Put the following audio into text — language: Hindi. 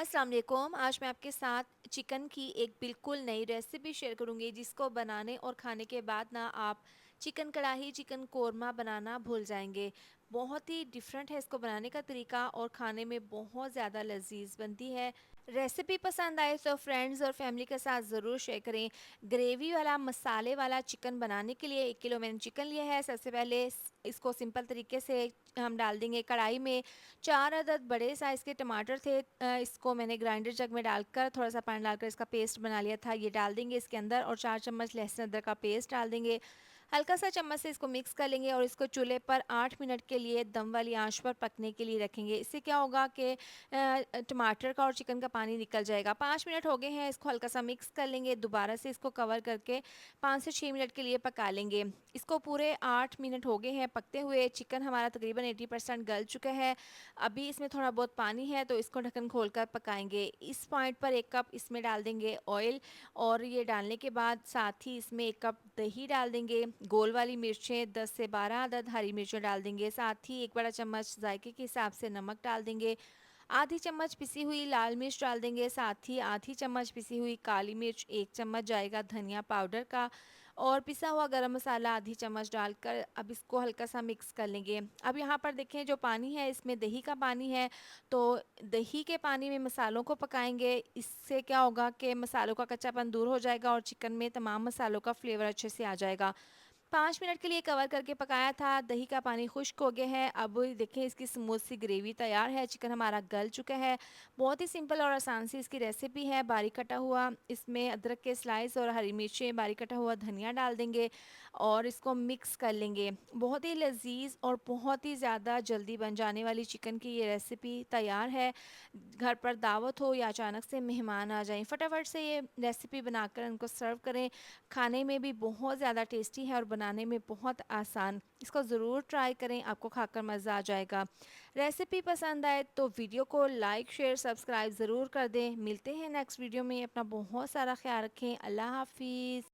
अस्सलाम वालेकुम। आज मैं आपके साथ चिकन की एक बिल्कुल नई रेसिपी शेयर करूंगी जिसको बनाने और खाने के बाद ना आप चिकन कढ़ाई चिकन कोरमा बनाना भूल जाएंगे। बहुत ही डिफरेंट है इसको बनाने का तरीका और खाने में बहुत ज़्यादा लजीज बनती है। रेसिपी पसंद आए तो फ्रेंड्स और फैमिली के साथ ज़रूर शेयर करें। ग्रेवी वाला मसाले वाला चिकन बनाने के लिए 1 किलो मैंने चिकन लिया है। सबसे पहले इसको सिंपल तरीके से हम डाल देंगे कढ़ाई में। 4 अदद बड़े साइज़ के टमाटर थे। इसको मैंने ग्राइंडर जग में डालकर थोड़ा सा पानी डालकर इसका पेस्ट बना लिया था, ये डाल देंगे इसके अंदर। और 4 चम्मच लहसुन अदरक का पेस्ट डाल देंगे। हल्का सा चम्मच से इसको मिक्स कर लेंगे और इसको चूल्हे पर 8 मिनट के लिए दम वाली आंच पर पकने के लिए रखेंगे। इससे क्या होगा कि टमाटर का और चिकन का पानी निकल जाएगा। 5 मिनट हो गए हैं, इसको हल्का सा मिक्स कर लेंगे। दोबारा से इसको कवर करके 5 से 6 मिनट के लिए पका लेंगे। इसको पूरे 8 मिनट हो गए हैं पकते हुए। चिकन हमारा तकरीबन 80% गल चुका है। अभी इसमें थोड़ा बहुत पानी है तो इसको ढक्कन खोलकर पकाएंगे। इस पॉइंट पर 1 कप इसमें डाल देंगे ऑयल। और ये डालने के बाद साथ ही इसमें 1 कप दही डाल देंगे। गोल वाली मिर्चें 10 से 12 अदद हरी मिर्चें डाल देंगे। साथ ही 1 बड़ा चम्मच जायके के हिसाब से नमक डाल देंगे। आधी चम्मच पिसी हुई लाल मिर्च डाल देंगे। साथ ही आधी चम्मच पिसी हुई काली मिर्च, 1 चम्मच जाएगा धनिया पाउडर का और पिसा हुआ गरम मसाला आधी चम्मच डालकर अब इसको हल्का सा मिक्स कर लेंगे। अब यहाँ पर देखें जो पानी है इसमें दही का पानी है, तो दही के पानी में मसालों को पकाएंगे। इससे क्या होगा कि मसालों का कच्चापन दूर हो जाएगा और चिकन में तमाम मसालों का फ्लेवर अच्छे से आ जाएगा। 5 मिनट के लिए कवर करके पकाया था। दही का पानी खुश्क हो गया है। अब देखें इसकी स्मूथ सी ग्रेवी तैयार है। चिकन हमारा गल चुका है। बहुत ही सिंपल और आसान सी इसकी रेसिपी है। बारीक कटा हुआ इसमें अदरक के स्लाइस और हरी मिर्चें, बारीक कटा हुआ धनिया डाल देंगे और इसको मिक्स कर लेंगे। बहुत ही लजीज और बहुत ही ज़्यादा जल्दी बन जाने वाली चिकन की ये रेसिपी तैयार है। घर पर दावत हो या अचानक से मेहमान आ जाएं, फटाफट से ये रेसिपी बनाकर उनको सर्व करें। खाने में भी बहुत ज़्यादा टेस्टी है और बनाने में बहुत आसान। इसको ज़रूर ट्राई करें, आपको खाकर मज़ा आ जाएगा। रेसिपी पसंद आए तो वीडियो को लाइक शेयर सब्सक्राइब ज़रूर कर दें। मिलते हैं नेक्स्ट वीडियो में। अपना बहुत सारा ख्याल रखें। अल्लाह हाफिज़।